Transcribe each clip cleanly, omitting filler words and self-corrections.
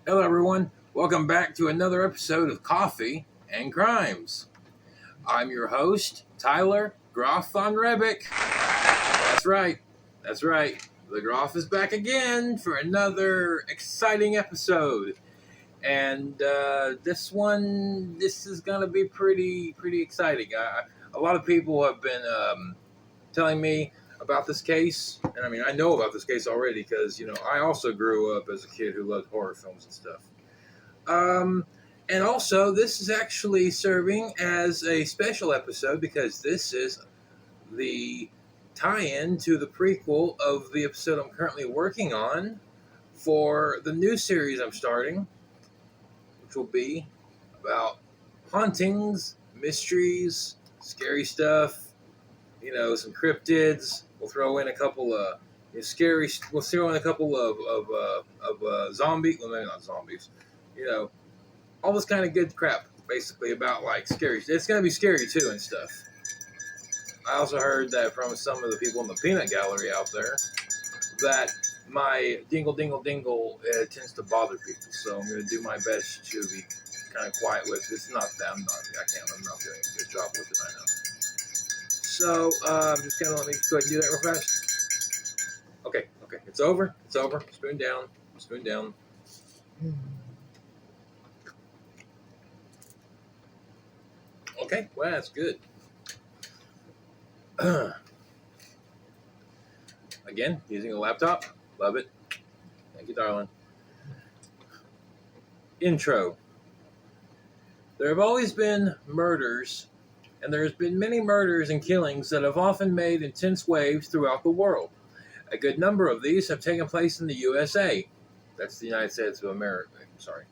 Hello, everyone. Welcome back to another episode of Coffee and Crimes. I'm your host, Tyler Groff von Rebick. That's right. That's right. The Groff is back again for another exciting episode. And this is going to be pretty exciting. A lot of people have been telling me about this case. And I mean, I know about this case already because, I also grew up as a kid who loved horror films and stuff. And also, this is actually serving as a special episode because this is the tie-in to the prequel of the episode I'm currently working on for the new series I'm starting, which will be about hauntings, mysteries, scary stuff, some cryptids. We'll throw in a couple of scary. We'll throw in a couple of zombies. Well, maybe not zombies. All this kind of good crap, basically about like scary. It's gonna be scary too and stuff. I also heard that from some of the people in the peanut gallery out there that my dingle dingle dingle tends to bother people. So I'm gonna do my best to be kind of quiet with it. It's not that I'm not doing a good job with it. I know. So just kind of let me go ahead and do that real fast. Okay. It's over. Spoon down. Okay, well, that's good. Again, using a laptop. Love it. Thank you, darling. Intro. There have always been murders, and there has been many murders and killings that have often made intense waves throughout the world. A good number of these have taken place in the USA. That's the United States of America. Sorry.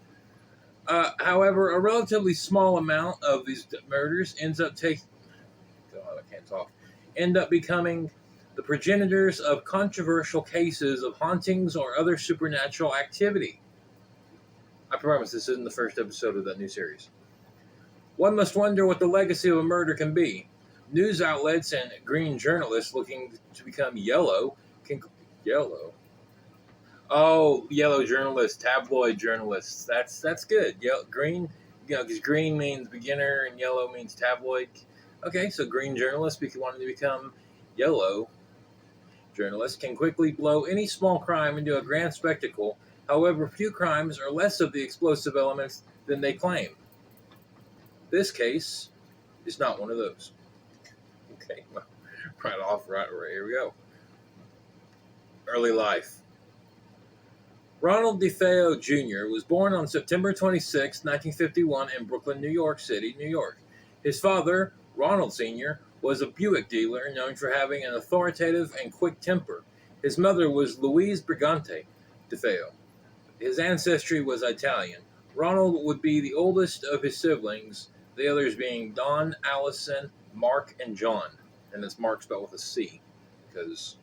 However, a relatively small amount of these murders end up becoming the progenitors of controversial cases of hauntings or other supernatural activity. I promise this isn't the first episode of that new series. One must wonder what the legacy of a murder can be. News outlets and green journalists looking to become yellow can... Yellow? Oh, yellow journalists, tabloid journalists. That's good. Green, because green means beginner and yellow means tabloid. Okay, so green journalists wanting to become yellow journalists can quickly blow any small crime into a grand spectacle. However, few crimes are less of the explosive elements than they claim. This case is not one of those. Okay, well, right, here we go. Early life. Ronald DeFeo Jr. was born on September 26, 1951 in Brooklyn, New York City, New York. His father, Ronald Sr., was a Buick dealer known for having an authoritative and quick temper. His mother was Louise Brigante DeFeo. His ancestry was Italian. Ronald would be the oldest of his siblings, the others being Don, Allison, Mark, and John. And it's Mark spelled with a C, because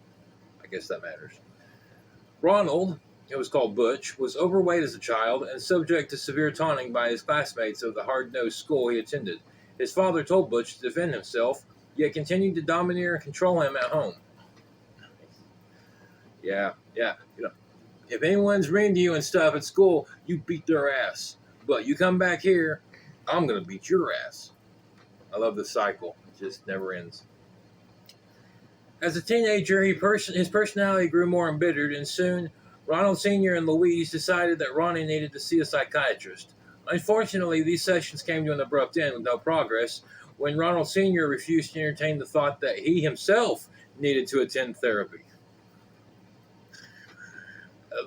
I guess that matters. Ronald, it was called Butch, was overweight as a child and subject to severe taunting by his classmates of the hard-nosed school he attended. His father told Butch to defend himself, yet continued to domineer and control him at home. Yeah. If anyone's mean to you and stuff at school, you beat their ass. But you come back here, I'm going to beat your ass. I love the cycle. It just never ends. As a teenager, his personality grew more embittered, and soon Ronald Sr. and Louise decided that Ronnie needed to see a psychiatrist. Unfortunately, these sessions came to an abrupt end with no progress when Ronald Sr. refused to entertain the thought that he himself needed to attend therapy.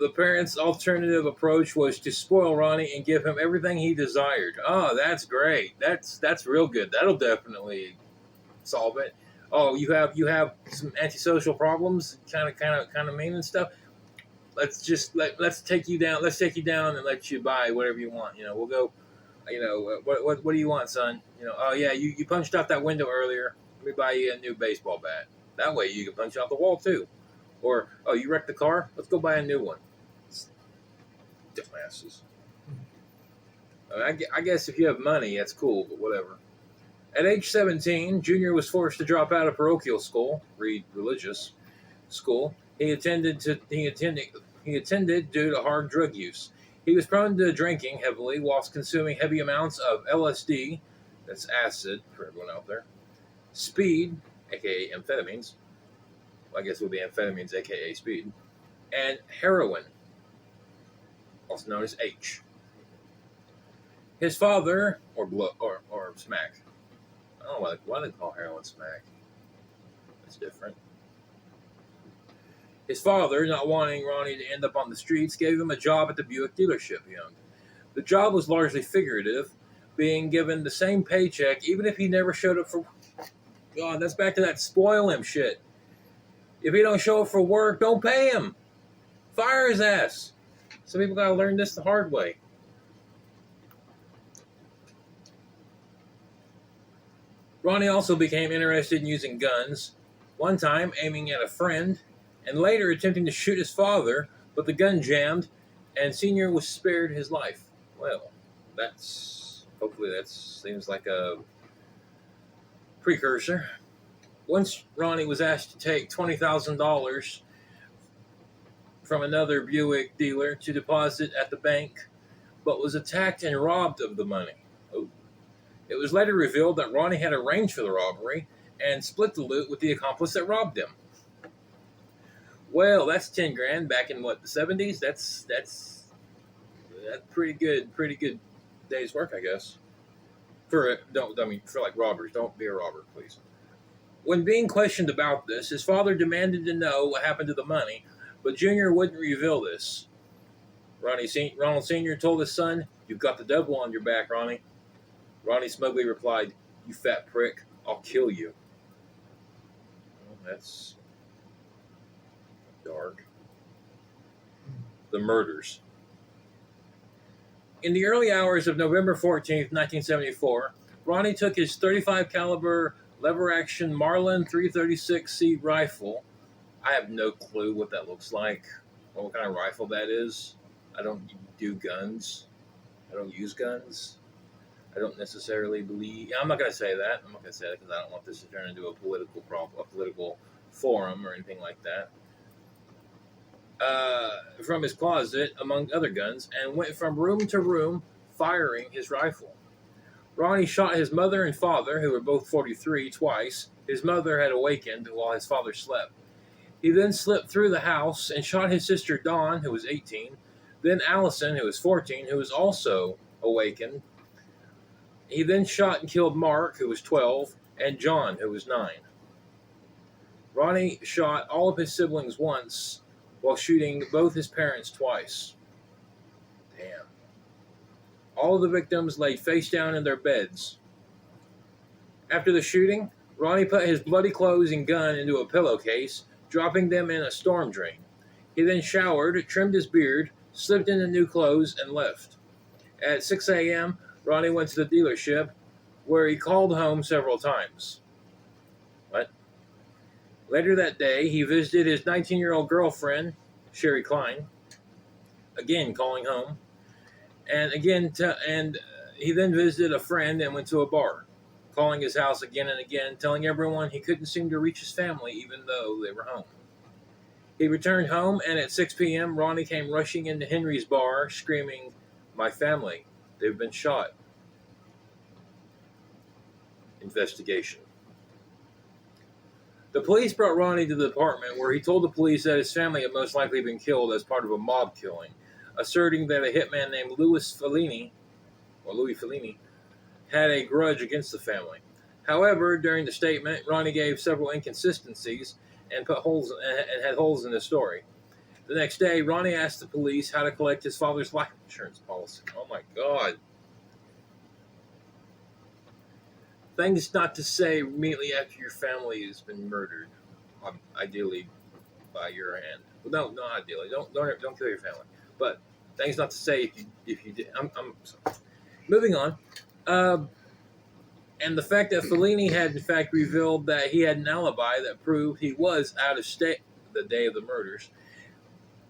The parents' alternative approach was to spoil Ronnie and give him everything he desired. Oh, that's great. That's real good. That'll definitely solve it. Oh, you have some antisocial problems, kind of mean and stuff. Let's take you down. Let's take you down and let you buy whatever you want. We'll go. What do you want, son? Oh yeah, you punched out that window earlier. Let me buy you a new baseball bat. That way you can punch out the wall too. Or, oh, you wrecked the car? Let's go buy a new one. Dumbasses. I guess if you have money, that's cool, but whatever. At age 17, Junior was forced to drop out of parochial school, read religious school. He attended due to hard drug use. He was prone to drinking heavily whilst consuming heavy amounts of LSD, that's acid for everyone out there, speed, aka amphetamines, I guess it would be amphetamines, aka speed, and heroin, also known as H. His father, or smack. I don't know why they call heroin smack. That's different. His father, not wanting Ronnie to end up on the streets, gave him a job at the Buick dealership he owned. The job was largely figurative, being given the same paycheck even if he never showed up for... God, that's back to that spoil him shit. If he don't show up for work, don't pay him. Fire his ass. Some people gotta learn this the hard way. Ronnie also became interested in using guns, one time aiming at a friend, and later attempting to shoot his father, but the gun jammed, and Senior was spared his life. Well, hopefully that seems like a precursor. Once Ronnie was asked to take $20,000 from another Buick dealer to deposit at the bank, but was attacked and robbed of the money. Oh. It was later revealed that Ronnie had arranged for the robbery and split the loot with the accomplice that robbed him. Well, that's 10 grand back in the 70s. That's pretty good day's work, I guess. For like robbers. Don't be a robber, please. When being questioned about this, his father demanded to know what happened to the money, but Junior wouldn't reveal this. Ronald Sr. told his son, "You've got the devil on your back, Ronnie." Ronnie smugly replied, "You fat prick, I'll kill you." Well, that's dark. The murders. In the early hours of November 14th, 1974, Ronnie took his .35 caliber lever-action Marlin 336C rifle. I have no clue what that looks like, or what kind of rifle that is. I don't do guns. I don't use guns. I don't necessarily believe... I'm not going to say that. I'm not going to say that because I don't want this to turn into a political forum or anything like that. From his closet, among other guns, and went from room to room firing his rifle. Ronnie shot his mother and father, who were both 43, twice. His mother had awakened while his father slept. He then slipped through the house and shot his sister Dawn, who was 18, then Allison, who was 14, who was also awakened. He then shot and killed Mark, who was 12, and John, who was 9. Ronnie shot all of his siblings once, while shooting both his parents twice. Damn. All of the victims lay face down in their beds. After the shooting, Ronnie put his bloody clothes and gun into a pillowcase, dropping them in a storm drain. He then showered, trimmed his beard, slipped into new clothes, and left. At 6 a.m., Ronnie went to the dealership, where he called home several times. What? Later that day, he visited his 19-year-old girlfriend, Sherry Klein, again calling home, and he then visited a friend and went to a bar, calling his house again and again, telling everyone he couldn't seem to reach his family even though they were home. He returned home, and at 6 p.m., Ronnie came rushing into Henry's bar, screaming, "My family, they've been shot." Investigation. The police brought Ronnie to the department, where he told the police that his family had most likely been killed as part of a mob killing, asserting that a hitman named Louis Fellini had a grudge against the family. However, during the statement, Ronnie gave several inconsistencies and had holes in his story. The next day, Ronnie asked the police how to collect his father's life insurance policy. Oh my God. Things not to say immediately after your family has been murdered, ideally by your hand. Well, no, not ideally. Don't kill your family. But things not to say if you did. I'm sorry. Moving on. And the fact that Fellini had in fact revealed that he had an alibi that proved he was out of state the day of the murders.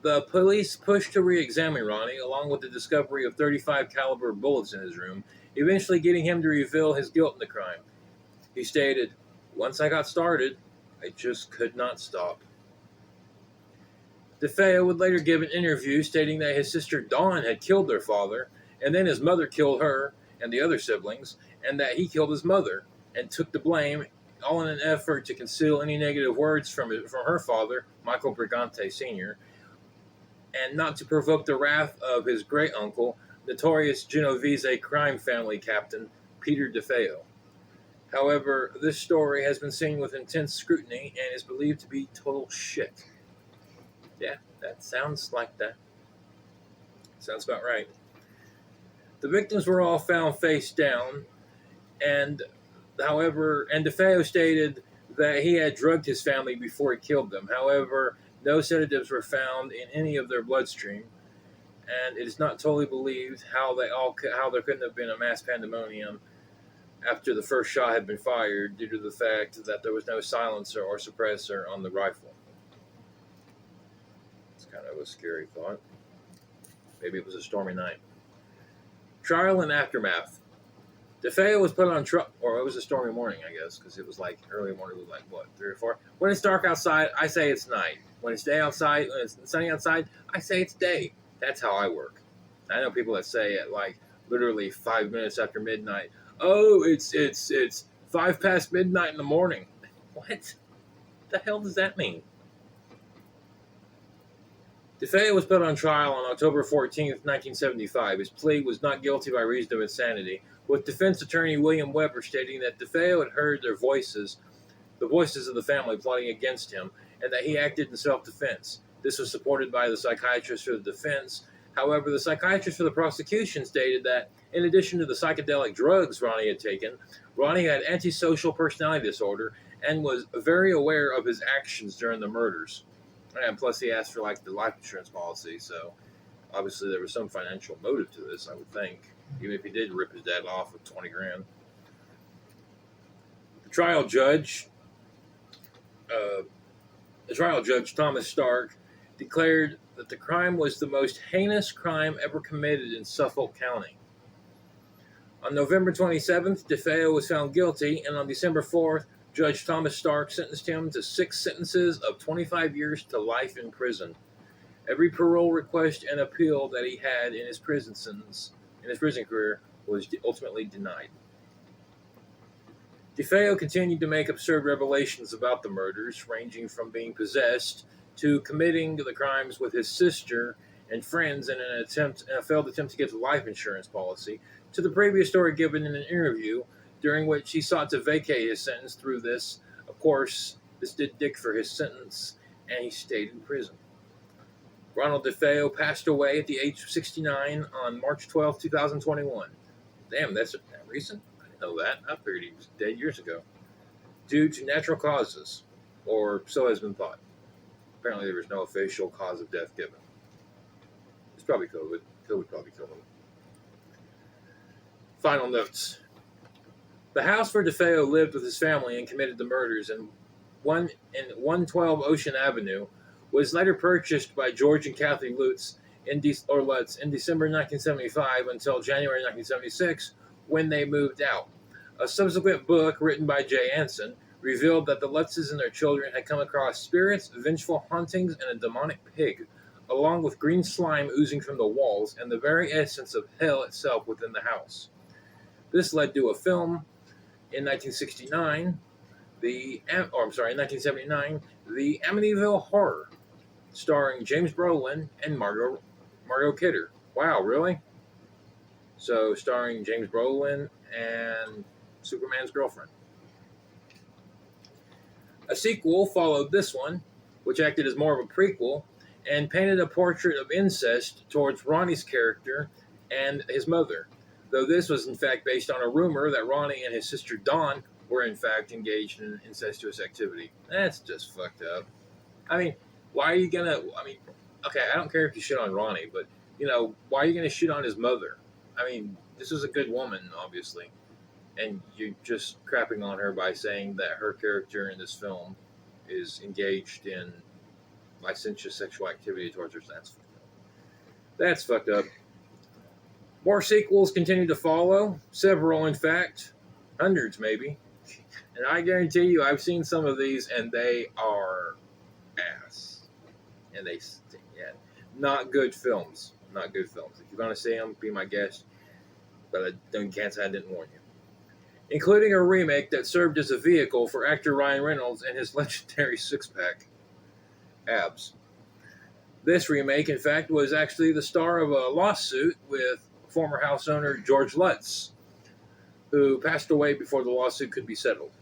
The police pushed to re-examine Ronnie, along with the discovery of .35 caliber bullets in his room, eventually getting him to reveal his guilt in the crime. He stated, "Once I got started, I just could not stop." DeFeo would later give an interview stating that his sister Dawn had killed their father, and then his mother killed her and the other siblings, and that he killed his mother and took the blame, all in an effort to conceal any negative words from her father, Michael Brigante Sr., and not to provoke the wrath of his great-uncle, notorious Genovese crime family captain Peter DeFeo. However, this story has been seen with intense scrutiny and is believed to be total shit. Yeah, that sounds like that. Sounds about right. The victims were all found face down, and DeFeo stated that he had drugged his family before he killed them. However, no sedatives were found in any of their bloodstream, and it is not totally believed how there couldn't have been a mass pandemonium after the first shot had been fired due to the fact that there was no silencer or suppressor on the rifle. It's kind of a scary thought. Maybe it was a stormy night. Trial and aftermath. DeFeo was put on trial, or it was a stormy morning, I guess, because it was like early morning. It was like, what, 3 or 4? When it's dark outside, I say it's night. When it's day outside, when it's sunny outside, I say it's day. That's how I work. I know people that say at like literally 5 minutes after midnight, oh, it's 5 past midnight in the morning. What the hell does that mean? DeFeo was put on trial on October 14th, 1975. His plea was not guilty by reason of insanity, with defense attorney William Weber stating that DeFeo had heard the voices of the family plotting against him, and that he acted in self-defense. This was supported by the psychiatrist for the defense. However, the psychiatrist for the prosecution stated that, in addition to the psychedelic drugs Ronnie had taken, Ronnie had antisocial personality disorder and was very aware of his actions during the murders. And plus, he asked for like the life insurance policy, so obviously there was some financial motive to this, I would think, even if he did rip his dad off with 20 grand. The trial judge, Thomas Stark, declared that the crime was the most heinous crime ever committed in Suffolk County. On November 27th, DeFeo was found guilty, and on December 4th, Judge Thomas Stark sentenced him to 6 sentences of 25 years to life in prison. Every parole request and appeal that he had in his prison career was ultimately denied. DeFeo continued to make absurd revelations about the murders, ranging from being possessed to committing the crimes with his sister and friends in a failed attempt to get the life insurance policy, to the previous story given in an interview during which he sought to vacate his sentence through this. Of course, this did dick for his sentence, and he stayed in prison. Ronald DeFeo passed away at the age of 69 on March 12, 2021. Damn, that's that recent? I didn't know that. I figured he was dead years ago. Due to natural causes, or so has been thought. Apparently there was no official cause of death given. It's probably COVID. COVID probably killed him. Final notes. The house where DeFeo lived with his family and committed the murders in 112 Ocean Avenue was later purchased by George and Kathy Lutz in December 1975 until January 1976, when they moved out. A subsequent book written by Jay Anson revealed that the Lutzes and their children had come across spirits, vengeful hauntings, and a demonic pig, along with green slime oozing from the walls and the very essence of hell itself within the house. This led to a film in 1979, in 1979, the Amityville Horror, starring James Brolin and Margot Kidder. Wow, really? So, starring James Brolin and Superman's girlfriend. A sequel followed this one, which acted as more of a prequel, and painted a portrait of incest towards Ronnie's character and his mother, though this was in fact based on a rumor that Ronnie and his sister Dawn were in fact engaged in incestuous activity. That's just fucked up. I mean, why are you gonna, okay, I don't care if you shit on Ronnie, but, why are you gonna shit on his mother? I mean, this is a good woman, obviously, and you're just crapping on her by saying that her character in this film is engaged in licentious sexual activity towards her. That's fucked up. More sequels continue to follow, several in fact, hundreds maybe, and I guarantee you I've seen some of these and they are ass, and they Not good films. Not good films. If you're going to see them, be my guest. But I can't say I didn't warn you. Including a remake that served as a vehicle for actor Ryan Reynolds and his legendary six-pack abs. This remake, in fact, was actually the star of a lawsuit with former house owner George Lutz, who passed away before the lawsuit could be settled.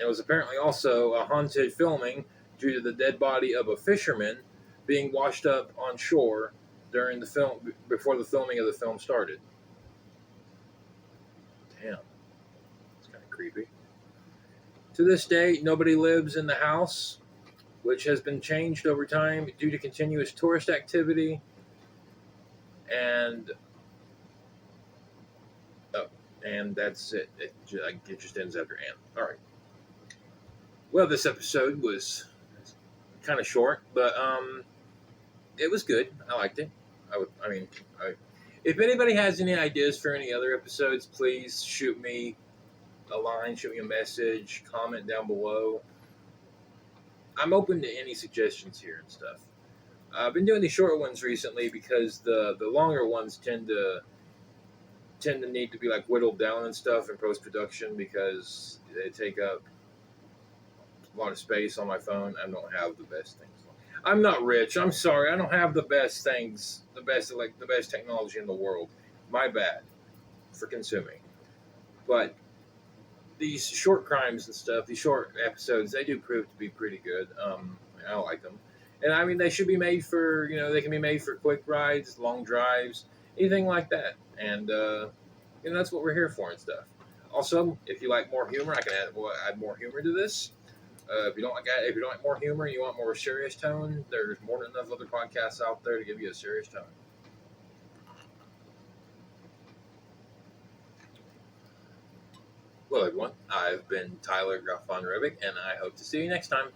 It was apparently also a haunted filming due to the dead body of a fisherman being washed up on shore during the film before the filming of the film started. Damn, it's kind of creepy. To this day, nobody lives in the house, which has been changed over time due to continuous tourist activity and and that's it. It just ends after "and." All right. Well, this episode was kind of short, but it was good. I liked it. If anybody has any ideas for any other episodes, please shoot me a line, shoot me a message, comment down below. I'm open to any suggestions here and stuff. I've been doing the short ones recently because the longer ones tend to need to be like whittled down and stuff in post production because they take up a lot of space on my phone. I don't have the best things. I'm not rich. I'm sorry. I don't have the best things, the best technology in the world. My bad for consuming. But these short crimes and stuff, these short episodes, they do prove to be pretty good. I like them. And I mean, they should be made for, they can be made for quick rides, long drives, anything like that. And, that's what we're here for and stuff. Also, if you like more humor, I can add more humor to this. If you don't like more humor and you want more serious tone, there's more than enough other podcasts out there to give you a serious tone. Well, everyone, I've been Tyler Graffon Rebick, and I hope to see you next time.